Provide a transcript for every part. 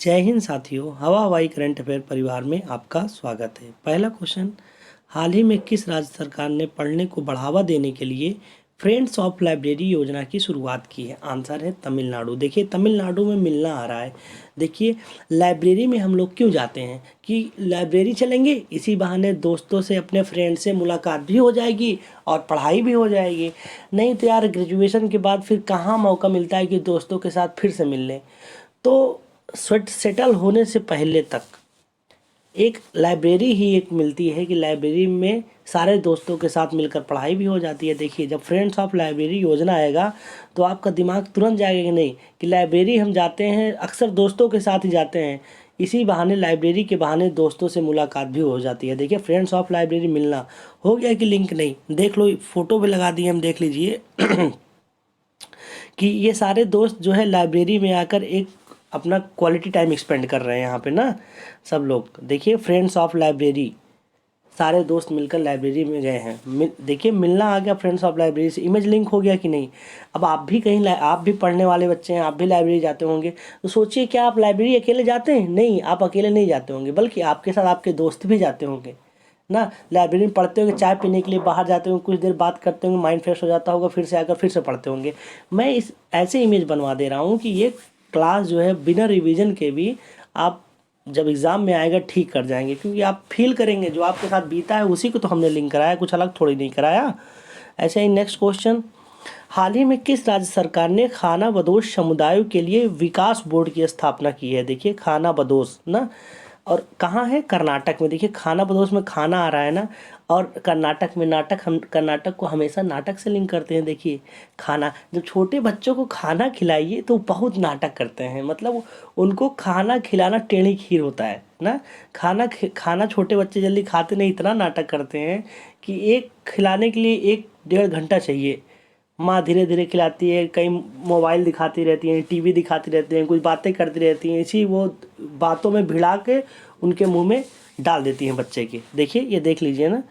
जय हिंद साथियों, हवा हवाई करंट अफेयर परिवार में आपका स्वागत है। पहला क्वेश्चन, हाल ही में किस राज्य सरकार ने पढ़ने को बढ़ावा देने के लिए फ्रेंड्स ऑफ लाइब्रेरी योजना की शुरुआत की है? आंसर है तमिलनाडु। देखिए तमिलनाडु में मिलना आ रहा है। देखिए लाइब्रेरी में हम लोग क्यों जाते हैं कि लाइब्रेरी चलेंगे, इसी बहाने दोस्तों से अपने फ्रेंड से मुलाकात भी हो जाएगी और पढ़ाई भी हो जाएगी। नहीं तो यार ग्रेजुएशन के बाद फिर कहाँ मौका मिलता है कि दोस्तों के साथ फिर से मिल लें। तो सेटल होने से पहले तक एक लाइब्रेरी ही एक मिलती है कि लाइब्रेरी में सारे दोस्तों के साथ मिलकर पढ़ाई भी हो जाती है। देखिए जब फ्रेंड्स ऑफ लाइब्रेरी योजना आएगा तो आपका दिमाग तुरंत जाएगा कि नहीं कि लाइब्रेरी हम जाते हैं, अक्सर दोस्तों के साथ ही जाते हैं, इसी बहाने लाइब्रेरी के बहाने दोस्तों से मुलाकात भी हो जाती है। देखिए फ्रेंड्स ऑफ लाइब्रेरी मिलना हो गया कि लिंक नहीं, देख लो फोटो भी लगा दी हम, देख लीजिए कि ये सारे दोस्त जो है लाइब्रेरी में आकर एक अपना क्वालिटी टाइम स्पेंड कर रहे हैं यहाँ पे ना सब लोग। देखिए फ्रेंड्स ऑफ लाइब्रेरी, सारे दोस्त मिलकर लाइब्रेरी में गए हैं। देखिए मिलना आ गया फ्रेंड्स ऑफ लाइब्रेरी से, इमेज लिंक हो गया कि नहीं। अब आप भी कहीं आप भी पढ़ने वाले बच्चे हैं, आप भी लाइब्रेरी जाते होंगे, तो सोचिए क्या आप लाइब्रेरी अकेले जाते हैं? नहीं, आप अकेले नहीं जाते होंगे, बल्कि आपके साथ आपके दोस्त भी जाते होंगे ना। लाइब्रेरी में पढ़ते होंगे, चाय पीने के लिए बाहर जाते होंगे, कुछ देर बात करते होंगे, माइंड फ्रेश हो जाता होगा, फिर से आकर फिर से पढ़ते होंगे। मैं इस ऐसे इमेज बनवा दे रहा हूँ कि ये क्लास जो है बिना रिवीजन के भी आप जब एग्ज़ाम में आएगा ठीक कर जाएंगे, क्योंकि आप फील करेंगे जो आपके साथ बीता है उसी को तो हमने लिंक कराया, कुछ अलग थोड़ी नहीं कराया। ऐसे ही नेक्स्ट क्वेश्चन, हाल ही में किस राज्य सरकार ने खाना बदोश समुदायों के लिए विकास बोर्ड की स्थापना की है? देखिए खाना बदोश ना, और कहाँ है? कर्नाटक में। देखिए खाना बदोश में खाना आ रहा है ना, और कर्नाटक में नाटक, हम कर्नाटक को हमेशा नाटक से लिंक करते हैं। देखिए खाना, जब छोटे बच्चों को खाना खिलाइए तो बहुत नाटक करते हैं, मतलब उनको खाना खिलाना टेढ़ी खीर होता है ना। खाना छोटे बच्चे जल्दी खाते नहीं, इतना नाटक करते हैं कि एक खिलाने के लिए 1-1.5 घंटा चाहिए। माँ धीरे धीरे खिलाती है, कई मोबाइल दिखाती रहती हैं, टीवी दिखाती रहती हैं, कुछ बातें करती रहती हैं, इसी वो बातों में भिड़ा के उनके मुंह में डाल देती हैं बच्चे के। देखिए ये देख लीजिए ना,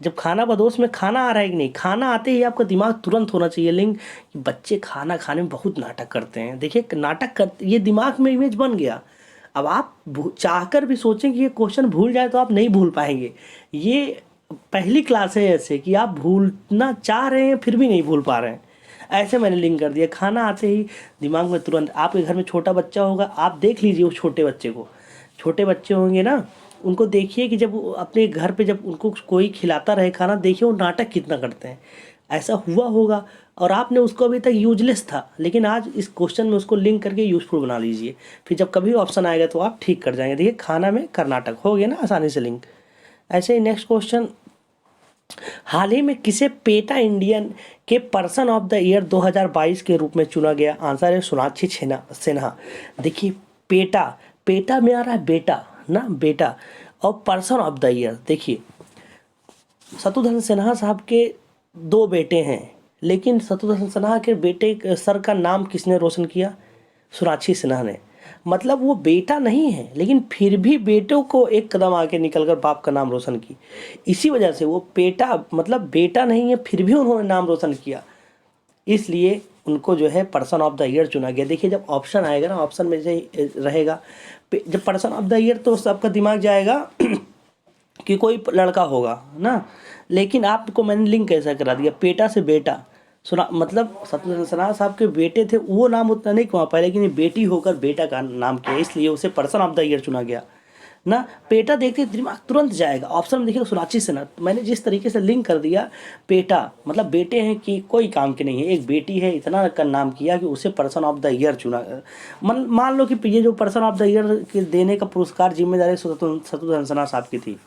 जब खाना बदोश में खाना आ रहा है कि नहीं, खाना आते ही आपका दिमाग तुरंत होना चाहिए लिंक कि बच्चे खाना खाने में बहुत नाटक करते हैं। देखिए नाटक कर, ये दिमाग में इमेज बन गया। अब आप चाहकर भी सोचें कि ये क्वेश्चन भूल जाए तो आप नहीं भूल पाएंगे। ये पहली क्लास है ऐसे कि आप भूलना चाह रहे हैं फिर भी नहीं भूल पा रहे हैं, ऐसे मैंने लिंक कर दिया। खाना आते ही दिमाग में तुरंत, आपके घर में छोटा बच्चा होगा, आप देख लीजिए उस छोटे बच्चे को, छोटे बच्चे होंगे ना, उनको देखिए कि जब वो अपने घर पे जब उनको कोई खिलाता रहे खाना, देखिए वो नाटक कितना करते हैं। ऐसा हुआ होगा और आपने उसको अभी तक यूजलेस था, लेकिन आज इस क्वेश्चन में उसको लिंक करके यूजफुल बना लीजिए, फिर जब कभी ऑप्शन आएगा तो आप ठीक कर जाएंगे। देखिए खाना में कर्नाटक हो गया ना आसानी से लिंक। ऐसे ही नेक्स्ट क्वेश्चन, हाल ही में किसे पेटा इंडियन के पर्सन ऑफ द ईयर 2022 के रूप में चुना गया? आंसर है सोनाक्षी सिन्हा। देखिए पेटा, पेटा में आ रहा है बेटा ना, बेटा, और पर्सन ऑफ द ईयर। देखिए शत्रुघ्न सिन्हा साहब के 2 बेटे हैं, लेकिन शत्रुघ्न सिन्हा के बेटे सर का नाम किसने रोशन किया? सोनाक्षी सिन्हा ने। मतलब वो बेटा नहीं है, लेकिन फिर भी बेटों को एक कदम आगे निकलकर बाप का नाम रोशन की। इसी वजह से वो बेटा, मतलब बेटा नहीं है फिर भी उन्होंने नाम रोशन किया, इसलिए उनको जो है पर्सन ऑफ द ईयर चुना गया। देखिए जब ऑप्शन आएगा ना, ऑप्शन में से रहेगा जब पर्सन ऑफ द ईयर, तो सबका दिमाग जाएगा कि कोई लड़का होगा ना, लेकिन आपको मैंने लिंक कैसा करा दिया, पेटा से बेटा। सुना मतलब शत्रुघ्न सिन्हा साहब के बेटे थे, वो नाम उतना नहीं कमा पाए, लेकिन ये बेटी होकर बेटा का नाम किया, इसलिए उसे पर्सन ऑफ द ईयर चुना गया ना। पेटा देखते दिमाग तुरंत जाएगा, ऑप्शन में देखिए सोनाक्षी सिन्हा। मैंने जिस तरीके से लिंक कर दिया, पेटा मतलब बेटे हैं कि कोई काम के नहीं है, एक बेटी है, इतना का नाम किया कि उसे पर्सन ऑफ द ईयर चुना। मान लो कि ये जो पर्सन ऑफ द ईयर के देने का पुरस्कार जिम्मेदारी शत्रुघ्न सिन्हा साहब की थी,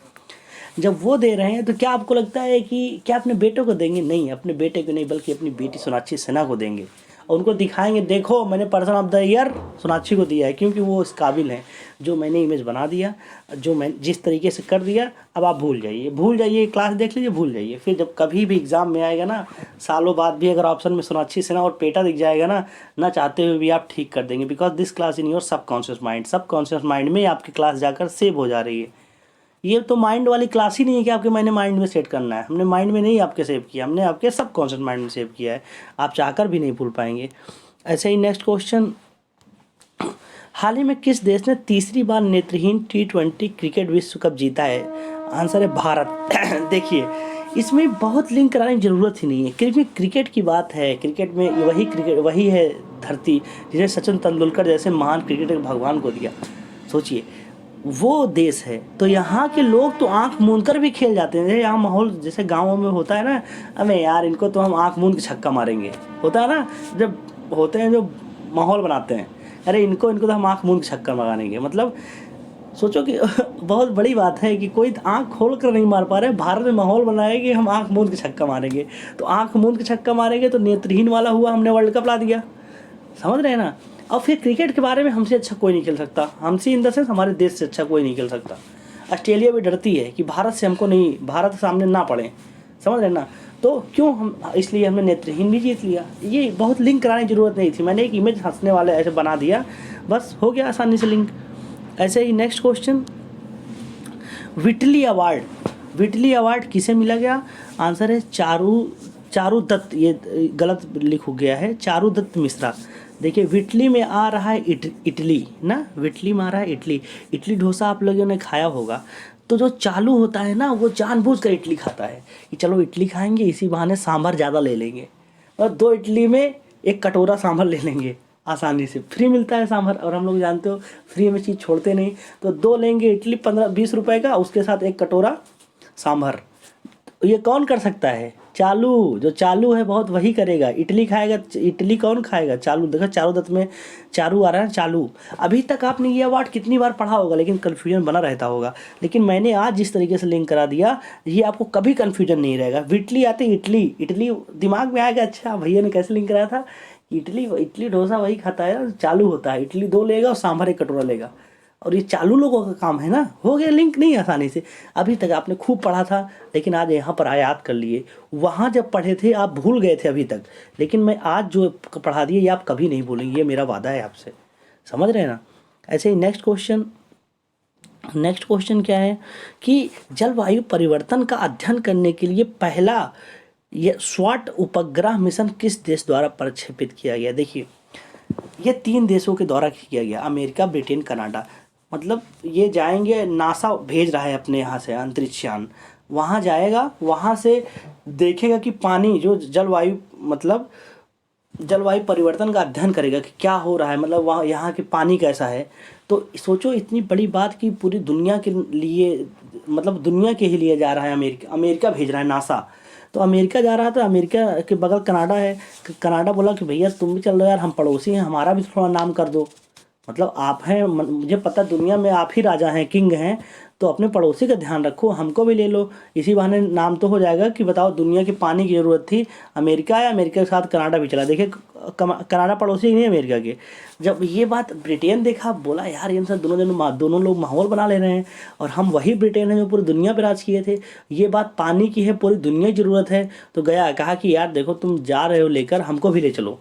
जब वो दे रहे हैं तो क्या आपको लगता है कि क्या अपने बेटों को देंगे? नहीं, अपने बेटे को नहीं, बल्कि अपनी बेटी सोनाक्षी सिन्हा को देंगे और उनको दिखाएंगे, देखो मैंने person of the year Sonakshi को दिया है, क्योंकि वो इस काबिल हैं। जो मैंने इमेज बना दिया, जो मैं जिस तरीके से कर दिया, अब आप भूल जाइए, क्लास देख लीजिए, भूल जाइए। फिर जब कभी भी एग्जाम में आएगा ना, सालों बाद भी अगर ऑप्शन में सोनाक्षी सिन्हा और पेटा दिख जाएगा ना, ना चाहते हुए भी आप ठीक कर देंगे, because this class in your subconscious mind. Subconscious mind में आपकी क्लास जाकर सेव हो जा रही है। ये तो माइंड वाली क्लास ही नहीं है कि आपके मैंने माइंड में सेट करना है, हमने माइंड में नहीं आपके सेव किया, हमने आपके सबकॉन्शियस माइंड में सेव किया है, आप चाहकर भी नहीं भूल पाएंगे। ऐसे ही नेक्स्ट क्वेश्चन, हाल ही में किस देश ने तीसरी बार नेत्रहीन T20 क्रिकेट विश्व कप जीता है? आंसर है भारत। देखिए, इसमें बहुत लिंक कराने की ज़रूरत ही नहीं है, क्योंकि क्रिकेट की बात है। क्रिकेट में वही है धरती जिसे सचिन तेंदुलकर जैसे महान क्रिकेटर भगवान को दिया। सोचिए, वो देश है, तो यहाँ के लोग तो आंख मूंद कर भी खेल जाते हैं। यहाँ माहौल जैसे गाँवों में होता है ना, अबे यार इनको तो हम आंख मूंद के छक्का मारेंगे, होता है ना, जब होते हैं जो माहौल बनाते हैं, अरे इनको तो हम आंख मूंद के छक्का मारेंगे। मतलब सोचो कि बहुत बड़ी बात है कि कोई आंख खोल कर नहीं मार पा रहे, भारत में माहौल बनाया कि हम आंख मूंद के छक्का मारेंगे। तो आंख मूंद के छक्का मारेंगे तो नेत्रहीन वाला हुआ, हमने वर्ल्ड कप ला दिया। समझ रहे हैं ना। और फिर क्रिकेट के बारे में हमसे अच्छा कोई नहीं खेल सकता, हमसे इन द सेंस हमारे देश से अच्छा कोई नहीं खेल सकता। ऑस्ट्रेलिया भी डरती है कि भारत से हमको नहीं, भारत के सामने ना पड़े। समझ रहे ना। तो क्यों हम, इसलिए हमने नेत्रहीन भी जीत लिया। ये बहुत लिंक कराने की ज़रूरत नहीं थी, मैंने एक इमेज हंसने वाले ऐसे बना दिया, बस हो गया आसानी से लिंक। ऐसे ही नेक्स्ट क्वेश्चन, विटली अवार्ड किसे मिला गया? आंसर है चारू दत्त, ये गलत लिख हो गया है, चारू दत्त मिश्रा। देखिए, विटली में आ रहा है इटली ना, विटली में आ रहा है इटली। इडली डोसा आप लोगों ने खाया होगा, तो जो चालू होता है ना, वो जानबूझ कर इडली खाता है कि चलो इडली खाएंगे, इसी बहाने सांभर ज़्यादा ले लेंगे, और 2 इडली में 1 कटोरा सांभर ले लेंगे। आसानी से फ्री मिलता है सांभर, और हम लोग जानते हो फ्री में चीज़ छोड़ते नहीं। तो 2 लेंगे इडली 15-20 रुपए का, उसके साथ 1 कटोरा सांभर। ये कौन कर सकता है? चालू, जो चालू है बहुत वही करेगा। इडली खाएगा, इडली कौन खाएगा? चालू। देखो चारू दत्त में चारू आ रहा है, चालू। अभी तक आपने ये अवार्ड कितनी बार पढ़ा होगा, लेकिन कन्फ्यूजन बना रहता होगा। लेकिन मैंने आज जिस तरीके से लिंक करा दिया, ये आपको कभी कन्फ्यूजन नहीं रहेगा। विटली आते इडली, इडली दिमाग में आएगा, अच्छा भैया ने कैसे लिंक कराया था, इडली डोसा वही खाता है, चालू होता है। इडली 2 लेगा और सांभर 1 कटोरा लेगा, और ये चालू लोगों का काम है ना। हो गया लिंक, नहीं आसानी से। अभी तक आपने खूब पढ़ा था, लेकिन आज यहाँ पर याद कर लिए। वहाँ जब पढ़े थे आप भूल गए थे अभी तक, लेकिन मैं आज जो पढ़ा दिए ये आप कभी नहीं भूलेंगे, ये मेरा वादा है आपसे। समझ रहे हैं ना। ऐसे ही नेक्स्ट क्वेश्चन क्या है कि जलवायु परिवर्तन का अध्ययन करने के लिए पहला ये स्वाट उपग्रह मिशन किस देश द्वारा प्रक्षेपित किया गया? देखिए, ये 3 देशों के द्वारा किया गया, अमेरिका, ब्रिटेन, कनाडा। मतलब ये जाएंगे, नासा भेज रहा है अपने यहाँ से अंतरिक्षयान, वहाँ जाएगा, वहाँ से देखेगा कि पानी जो जलवायु परिवर्तन का अध्ययन करेगा कि क्या हो रहा है, मतलब वहाँ यहाँ के पानी कैसा है। तो सोचो, इतनी बड़ी बात कि पूरी दुनिया के लिए, मतलब दुनिया के ही लिए जा रहा है। अमेरिका भेज रहा है नासा। तो अमेरिका जा रहा था, अमेरिका के बगल कनाडा है। कनाडा बोला कि भैया तुम भी चल रहे हो यार, हम पड़ोसी हैं, हमारा भी थोड़ा नाम कर दो। मतलब आप हैं, मुझे पता दुनिया में आप ही राजा हैं, किंग हैं, तो अपने पड़ोसी का ध्यान रखो, हमको भी ले लो। इसी बहाने नाम तो हो जाएगा कि बताओ दुनिया की पानी की ज़रूरत थी, अमेरिका आया, अमेरिका के साथ कनाडा भी चला। देखिए, कनाडा पड़ोसी नहीं है अमेरिका के। जब ये बात ब्रिटेन देखा, बोला यार इन सब दोनों लोग माहौल बना ले रहे हैं, और हम वही ब्रिटेन हैं जो पूरी दुनिया पर राज किए थे। ये बात पानी की है, पूरी दुनिया की ज़रूरत है। तो गया, कहा कि यार देखो तुम जा रहे हो लेकर, हमको भी ले चलो।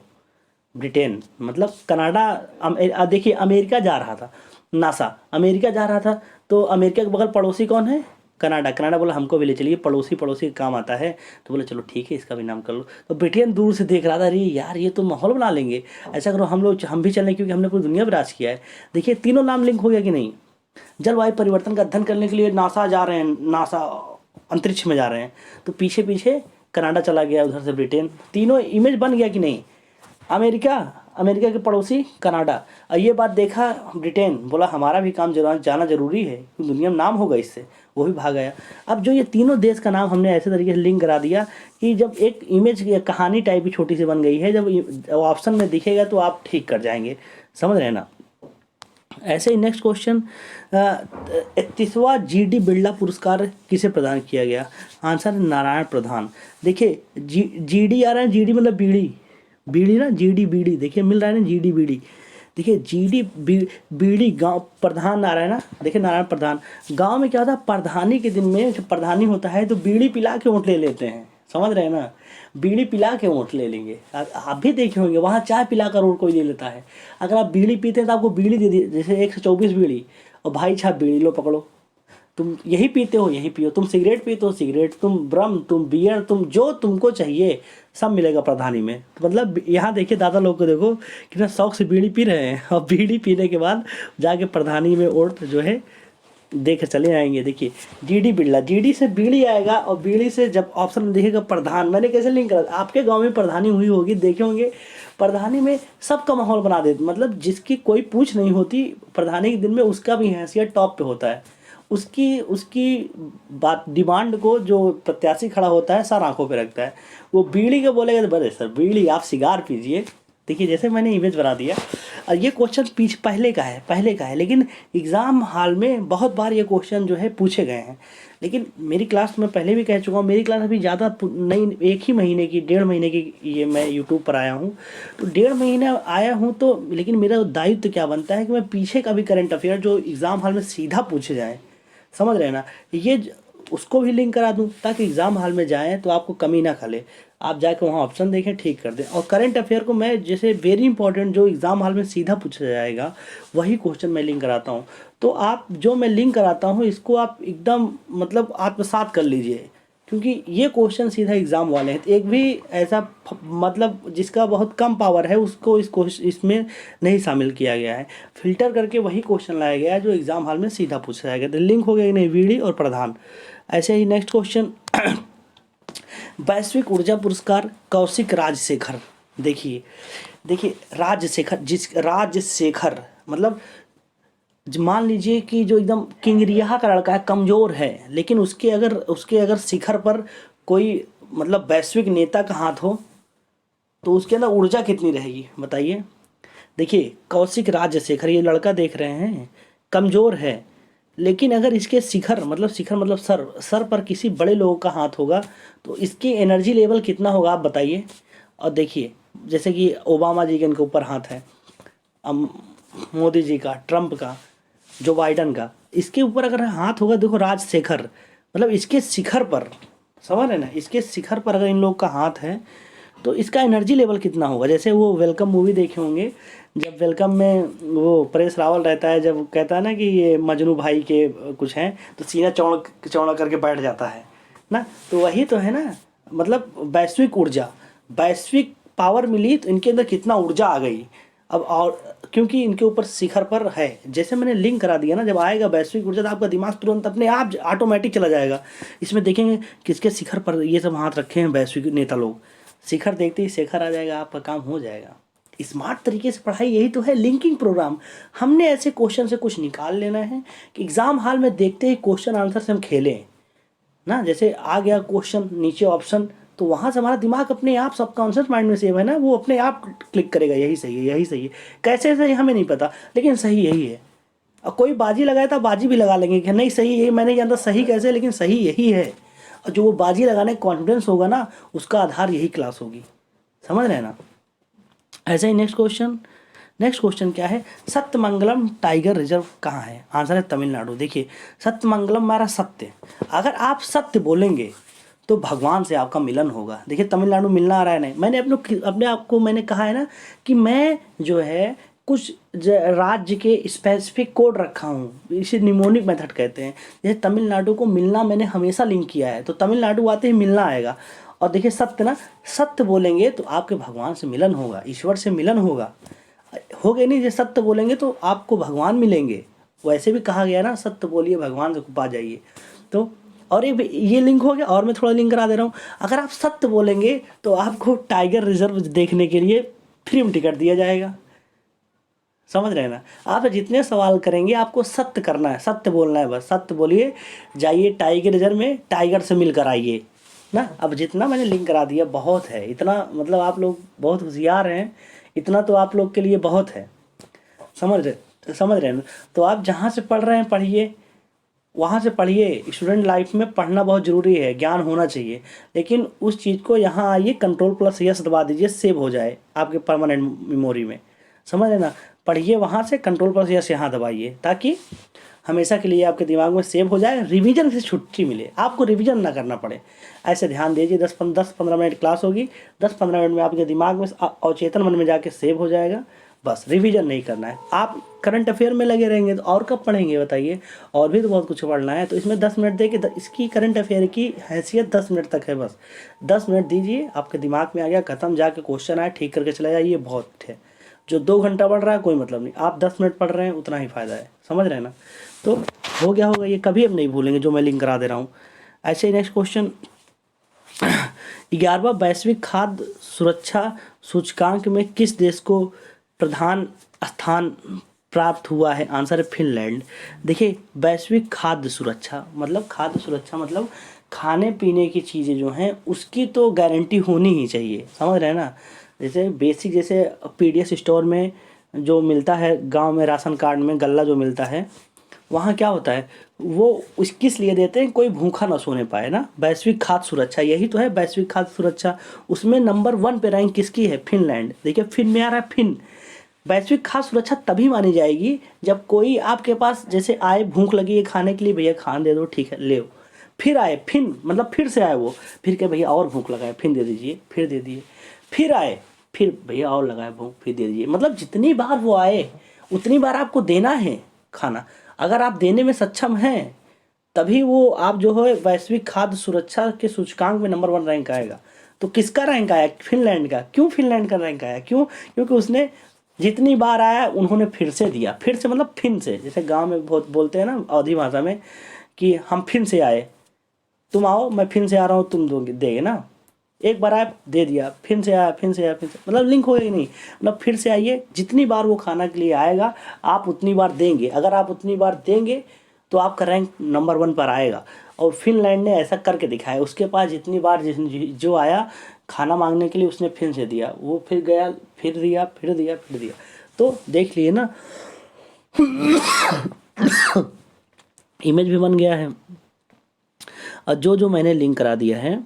ब्रिटेन मतलब कनाडा, देखिए अमेरिका जा रहा था, नासा अमेरिका जा रहा था, तो अमेरिका के बगल पड़ोसी कौन है? कनाडा। कनाडा बोला हमको भी ले चलिए, पड़ोसी का काम आता है। तो बोले चलो ठीक है, इसका भी नाम कर लो। तो ब्रिटेन दूर से देख रहा था, अरे यार ये तो माहौल बना लेंगे, ऐसा करो हम भी चलें, क्योंकि हमने पूरी दुनिया पर राज किया है। देखिए, तीनों नाम लिंक हो गया कि नहीं। जलवायु परिवर्तन का अध्ययन करने के लिए नासा जा रहे हैं, नासा अंतरिक्ष में जा रहे हैं, तो पीछे पीछे कनाडा चला गया, उधर से ब्रिटेन। तीनों इमेज बन गया कि नहीं। अमेरिका के पड़ोसी कनाडा, और ये बात देखा ब्रिटेन, बोला हमारा भी काम जाना जरूरी है, दुनिया में नाम होगा इससे, वो भी भाग आया। अब जो ये तीनों देश का नाम हमने ऐसे तरीके से लिंक करा दिया कि जब एक इमेज कहानी टाइप की छोटी सी बन गई है, जब ऑप्शन में दिखेगा तो आप ठीक कर जाएंगे। समझ रहे हैं ना। ऐसे ही नेक्स्ट क्वेश्चन, 31वां GD बिरला पुरस्कार किसे प्रदान किया गया? आंसर नारायण प्रधान। देखिए, GD आ रहा है, GD मतलब बीड़ी ना, GD बीड़ी, देखिए मिल रहा है ना, GD बीड़ी। देखिए GD बीड़ी गांव प्रधान आ रहा है ना, देखिए नारायण प्रधान। गांव में क्या होता है, प्रधानी के दिन में जब प्रधानी होता है तो बीड़ी पिला के वोट ले लेते हैं। समझ रहे हैं ना, बीड़ी पिला के वोट ले लेंगे। आप भी देखे होंगे, वहाँ चाय पिला कर वोट कोई ले लेता है। अगर आप बीड़ी पीते हैं तो आपको बीड़ी दे दी, जैसे 124 बीड़ी, और भाई साहब बीड़ी लो पकड़ो। तुम यही पीते हो यही पियो, तुम सिगरेट पीते हो सिगरेट, तुम ब्रम, तुम बियर, तुम जो तुमको चाहिए सब मिलेगा प्रधानी में। तो मतलब यहाँ देखिए दादा लोग को देखो कितना शौक से बीड़ी पी रहे हैं, और बीड़ी पीने के बाद जाके प्रधानी में ओट जो है देख चले आएंगे। देखिए डीडी बिरला, डीडी से बीड़ी आएगा और बीड़ी से जब ऑप्शन में दिखेगा प्रधान, मैंने कैसे लिंक करा, आपके गांव में प्रधानी हुई होगी, देखे होंगे प्रधानी में सबका माहौल बना देते, मतलब जिसकी कोई पूछ नहीं होती प्रधानी के दिन में उसका भी हैसियत टॉप पे होता है। उसकी उसकी बात डिमांड को जो प्रत्याशी खड़ा होता है सर आंखों पे रखता है। वो बीड़ी का बोलेगा तो बड़े सर बीड़ी आप सिगार पीजिए। देखिए जैसे मैंने इमेज बना दिया, और ये क्वेश्चन पीछे पहले का है, लेकिन एग्ज़ाम हॉल में बहुत बार ये क्वेश्चन जो है पूछे गए हैं। लेकिन मेरी क्लास में पहले भी कह चुका हूँ, मेरी क्लास अभी ज़्यादा नहीं, एक ही महीने की 1.5 महीने की ये मैं यूट्यूब पर आया हूँ, तो 1.5 महीना आया हूँ तो, लेकिन मेरा दायित्व क्या बनता है कि मैं पीछे का भी करंट अफेयर जो एग्ज़ाम हॉल में सीधा पूछे जाए, समझ रहे हैं ना, ये उसको भी लिंक करा दूं ताकि एग्ज़ाम हॉल में जाएं तो आपको कमी ना खले, आप जाके वहाँ ऑप्शन देखें ठीक कर दें। और करंट अफेयर को मैं जैसे वेरी इंपॉर्टेंट जो एग्ज़ाम हॉल में सीधा पूछा जाएगा वही क्वेश्चन मैं लिंक कराता हूँ। तो आप जो मैं लिंक कराता हूँ इसको आप एकदम मतलब आत्मसात कर लीजिए, क्योंकि ये क्वेश्चन सीधा एग्ज़ाम वाले हैं। एक भी ऐसा मतलब जिसका बहुत कम पावर है उसको इसमें नहीं शामिल किया गया है, फिल्टर करके वही क्वेश्चन लाया गया है जो एग्ज़ाम हॉल में सीधा पूछा जाएगा। तो लिंक हो गया नहीं वीडी और प्रधान। ऐसे ही नेक्स्ट क्वेश्चन वैश्विक ऊर्जा पुरस्कार कौशिक राजशेखर। देखिए राजशेखर मतलब मान लीजिए कि जो एकदम किंगरिया का लड़का है, कमज़ोर है, लेकिन उसके अगर शिखर पर कोई मतलब वैश्विक नेता का हाथ हो तो उसके अंदर ऊर्जा कितनी रहेगी बताइए। देखिए कौशिक राजशेखर ये लड़का देख रहे हैं, कमज़ोर है, लेकिन अगर इसके शिखर मतलब सर पर किसी बड़े लोगों का हाथ होगा तो इसकी एनर्जी लेवल कितना होगा आप बताइए। और देखिए जैसे कि ओबामा जी के इनके ऊपर हाथ है, मोदी जी का, ट्रंप का, जो बाइडन का, इसके ऊपर अगर हाथ होगा, देखो राजशेखर मतलब इसके शिखर पर, समझ रहे ना, इसके शिखर पर अगर इन लोग का हाथ है तो इसका एनर्जी लेवल कितना होगा। जैसे वो वेलकम मूवी देखे होंगे, जब वेलकम में वो परेश रावल रहता है, जब कहता है ना कि ये मजनू भाई के कुछ हैं तो सीना चौड़ा करके बैठ जाता है ना, तो वही तो है ना, मतलब वैश्विक ऊर्जा, वैश्विक पावर मिली तो इनके अंदर कितना ऊर्जा आ गई। अब और क्योंकि इनके ऊपर शिखर पर है, जैसे मैंने लिंक करा दिया ना, जब आएगा वैश्विक ऊर्जा तो आपका दिमाग तुरंत अपने आप ऑटोमेटिक चला जाएगा। इसमें देखेंगे किसके शिखर पर ये सब हाथ रखे हैं वैश्विक नेता लोग, शिखर देखते ही शेखर आ जाएगा, आपका काम हो जाएगा। स्मार्ट तरीके से पढ़ाई, यही तो है लिंकिंग प्रोग्राम। हमने ऐसे क्वेश्चन से कुछ निकाल लेना है कि एग्ज़ाम हॉल में देखते ही क्वेश्चन आंसर से हम खेलें ना। जैसे आ गया क्वेश्चन नीचे ऑप्शन, तो वहाँ से हमारा दिमाग अपने आप सबकॉन्शियस माइंड में सेव है ना, वो अपने आप क्लिक करेगा यही सही है यही सही है। कैसे सही हमें नहीं पता, लेकिन सही यही है। और कोई बाजी लगाया था, बाजी भी लगा लेंगे कि नहीं सही यही, मैंने नहीं जानता सही कैसे, लेकिन सही यही है। और जो वो बाजी लगाने का कॉन्फिडेंस होगा ना, उसका आधार यही क्लास होगी, समझ रहे हैं ना। ऐसे ही नेक्स्ट क्वेश्चन क्या है, सत्यमंगलम टाइगर रिजर्व कहाँ है, आंसर है तमिलनाडु। देखिए सत्यमंगलम हमारा सत्य, अगर आप सत्य बोलेंगे तो भगवान से आपका मिलन होगा। देखिए तमिलनाडु मिलना आ रहा है नहीं, मैंने अपने आप को मैंने कहा है ना कि मैं जो है कुछ राज्य के स्पेसिफिक कोड रखा हूँ, इसे निमोनिक मेथड कहते हैं। जैसे तमिलनाडु को मिलना मैंने हमेशा लिंक किया है, तो तमिलनाडु आते ही मिलना आएगा। और देखिए सत्य ना, सत्य बोलेंगे तो आपके भगवान से मिलन होगा, ईश्वर से मिलन होगा, हो गए नहीं। जैसे सत्य बोलेंगे तो आपको भगवान मिलेंगे, वैसे भी कहा गया ना सत्य बोलिए भगवान से पा जाइए। तो और ये लिंक हो गया, और मैं थोड़ा लिंक करा दे रहा हूँ। अगर आप सत्य बोलेंगे तो आपको टाइगर रिजर्व देखने के लिए फ्री में टिकट दिया जाएगा, समझ रहे हैं ना। आप जितने सवाल करेंगे आपको सत्य करना है, सत्य बोलना है, बस सत्य बोलिए, जाइए टाइगर रिजर्व में टाइगर से मिलकर आइए ना। अब जितना मैंने लिंक करा दिया बहुत है, इतना मतलब आप लोग बहुत होशियार हैं, इतना तो आप लोग के लिए बहुत है, समझ रहे हैं। तो आप जहाँ से पढ़ रहे हैं पढ़िए, वहाँ से पढ़िए। स्टूडेंट लाइफ में पढ़ना बहुत ज़रूरी है, ज्ञान होना चाहिए, लेकिन उस चीज़ को यहाँ आइए Ctrl+S दबा दीजिए, सेव हो जाए आपके परमानेंट मेमोरी में, समझ रहे ना। पढ़िए वहाँ से Ctrl+S यहाँ दबाइए ताकि हमेशा के लिए आपके दिमाग में सेव हो जाए, रिवीजन से छुट्टी मिले, आपको रिवीजन ना करना पड़े। ऐसे ध्यान दीजिए, 10-15 मिनट क्लास होगी, 10-15 मिनट में आपके दिमाग में अवचेतन मन में जाके सेव हो जाएगा। बस रिवीजन नहीं करना है। आप करंट अफेयर में लगे रहेंगे तो और कब पढ़ेंगे बताइए, और भी तो बहुत कुछ पढ़ना है। तो इसमें 10 मिनट दे के इसकी करंट अफेयर की हैसियत 10 मिनट तक है, बस 10 मिनट दीजिए, आपके दिमाग में आ गया, खत्म, जाके क्वेश्चन आए ठीक करके चले जाइए, बहुत है। जो 2 घंटा पढ़ रहा है कोई मतलब नहीं, आप 10 मिनट पढ़ रहे हैं उतना ही फ़ायदा है, समझ रहे हैं ना। तो हो गया होगा ये, कभी हम नहीं भूलेंगे जो मैं लिंक करा दे रहा हूँ। ऐसे ही नेक्स्ट क्वेश्चन, 11वां वैश्विक खाद्य सुरक्षा सूचकांक में किस देश को प्रधान स्थान प्राप्त हुआ है? आंसर है फिनलैंड। देखिए, वैश्विक खाद्य सुरक्षा मतलब खाने पीने की चीज़ें जो हैं उसकी तो गारंटी होनी ही चाहिए, समझ रहे हैं ना। जैसे बेसिक, जैसे पीडीएस स्टोर में जो मिलता है, गांव में राशन कार्ड में गल्ला जो मिलता है, वहाँ क्या होता है, वो उस किस लिए देते हैं, कोई भूखा ना सोने पाए ना। वैश्विक खाद्य सुरक्षा यही तो है, वैश्विक खाद्य सुरक्षा। उसमें नंबर 1 पे रैंक किसकी है? फिनलैंड। देखिए फिन में आ रहा है, फिन। वैश्विक खाद्य सुरक्षा तभी मानी जाएगी जब कोई आपके पास जैसे आए, भूख लगी है खाने के लिए, भैया खाना दे दो, ठीक है ले, फिर आए, फिन मतलब फिर से आए वो, फिर क्या भैया और भूख लगा है, फिर दे दीजिए, फिर दे दिए, फिर आए, फिर भैया और लगाए भूख, फिर दे दीजिए। मतलब जितनी बार वो आए उतनी बार आपको देना है खाना। अगर आप देने में सक्षम हैं तभी वो आप जो है वैश्विक खाद्य सुरक्षा के सूचकांक में नंबर 1 रैंक आएगा। तो किसका रैंक आया? फिनलैंड का। क्यों फिनलैंड का रैंक आया? क्यों? क्योंकि उसने जितनी बार आया उन्होंने फिर से दिया। फिर से मतलब फिन से, जैसे गांव में बहुत बोलते हैं ना अवधी भाषा में कि हम फिर से आए, तुम आओ, मैं फिर से आ रहा हूँ, तुम दोगे देगे ना। एक बार आया दे दिया, फिर से आया, फिर से आया, फिर से, मतलब लिंक होगा ही नहीं। मतलब फिर से आइए, जितनी बार वो खाना के लिए आएगा आप उतनी बार देंगे। अगर आप उतनी बार देंगे तो आपका रैंक नंबर 1 पर आएगा। और फिनलैंड ने ऐसा करके दिखाया, उसके पास जितनी बार जो आया खाना मांगने के लिए उसने फिर से दिया, वो फिर गया, फिर दिया, फिर दिया, फिर दिया। तो देख लिए ना, इमेज भी बन गया है। और जो मैंने लिंक करा दिया है,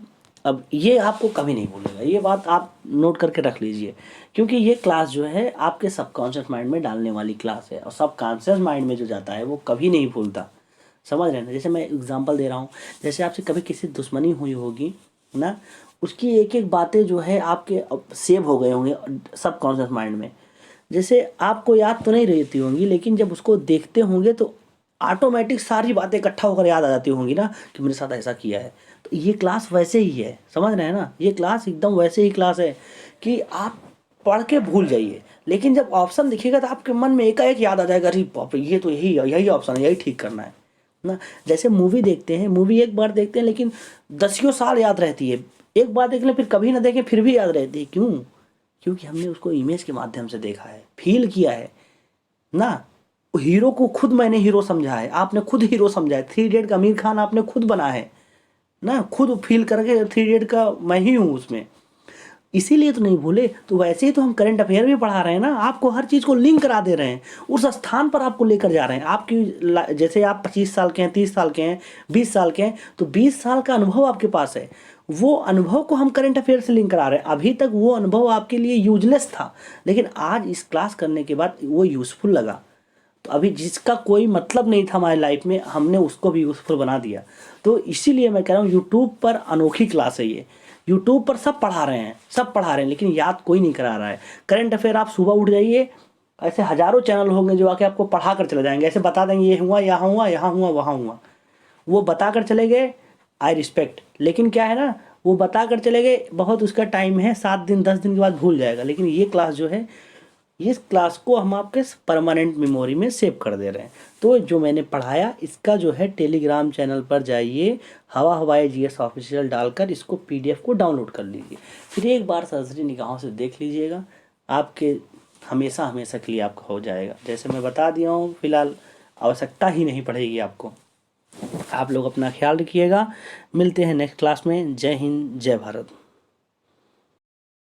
अब ये आपको कभी नहीं भूलेगा, ये बात आप नोट करके रख लीजिए, क्योंकि ये क्लास जो है आपके सबकॉन्शियस माइंड में डालने वाली क्लास है। और सबकॉन्शियस माइंड में जो जाता है वो कभी नहीं भूलता, समझ रहे हैं ना। जैसे मैं एग्जांपल दे रहा हूँ, जैसे आपसे कभी किसी दुश्मनी हुई होगी ना, उसकी एक एक बातें जो है आपके सेव हो गए होंगे सबकॉन्शियस माइंड में। जैसे आपको याद तो नहीं रहती होंगी, लेकिन जब उसको देखते होंगे तो ऑटोमेटिक सारी बातें इकट्ठा होकर याद आ जाती होंगी ना कि मेरे साथ ऐसा किया है। तो ये क्लास वैसे ही है, समझ रहे हैं ना। ये क्लास एकदम वैसे ही क्लास है कि आप पढ़ के भूल जाइए, लेकिन जब ऑप्शन दिखेगा तो आपके मन में एकाएक याद आ जाएगा, अरे बाप रे, ये तो यही ऑप्शन है, यही ठीक करना है ना। जैसे मूवी देखते हैं, मूवी एक बार देखते हैं लेकिन दसियों साल याद रहती है। एक बार देख लें फिर कभी ना देखें फिर भी याद रहती है। क्यों? क्योंकि हमने उसको इमेज के माध्यम से देखा है, फील किया है ना। हीरो को खुद मैंने हीरो समझा है, आपने खुद हीरो समझा है। 3 इडियट का आमिर खान आपने खुद बना है ना, खुद फील करके 3 इडियट का मैं ही हूँ उसमें, इसीलिए तो नहीं भूले। तो वैसे ही तो हम करंट अफेयर भी पढ़ा रहे हैं ना, आपको हर चीज़ को लिंक करा दे रहे हैं, उस स्थान पर आपको लेकर जा रहे हैं। आपकी जैसे आप 25 साल के हैं, 30 साल के हैं, 20 साल के हैं, तो 20 साल का अनुभव आपके पास है, वो अनुभव को हम करंट अफेयर से लिंक करा रहे हैं। अभी तक वो अनुभव आपके लिए यूजलेस था, लेकिन आज इस क्लास करने के बाद वो यूज़फुल लगा। तो अभी जिसका कोई मतलब नहीं था हमारी लाइफ में, हमने उसको भी यूज़फुल बना दिया। तो इसीलिए मैं कह रहा हूँ यूट्यूब पर अनोखी क्लास है ये। यूट्यूब पर सब पढ़ा रहे हैं, सब पढ़ा रहे हैं, लेकिन याद कोई नहीं करा रहा है। करंट अफेयर आप सुबह उठ जाइए, ऐसे हज़ारों चैनल होंगे जो आके आपको पढ़ा कर चले जाएंगे, ऐसे बता देंगे ये हुआ, यहाँ हुआ, यहाँ हुआ, वहाँ हुआ, वो बता कर चले गए, आई रिस्पेक्ट। लेकिन क्या है ना, वो बता कर चले गए, बहुत उसका टाइम है, 7 दिन 10 दिन के बाद भूल जाएगा। लेकिन ये क्लास जो है, इस क्लास को हम आपके परमानेंट मेमोरी में सेव कर दे रहे हैं। तो जो मैंने पढ़ाया इसका जो है टेलीग्राम चैनल पर जाइए, हवा हवाई जीएस ऑफिशियल डालकर इसको पीडीएफ को डाउनलोड कर लीजिए, फिर एक बार सरसरी निगाहों से देख लीजिएगा, आपके हमेशा हमेशा के लिए आपका हो जाएगा। जैसे मैं बता दिया हूँ, फिलहाल आवश्यकता ही नहीं पड़ेगी आपको। आप लोग अपना ख्याल रखिएगा, मिलते हैं नेक्स्ट क्लास में। जय हिंद, जय भारत।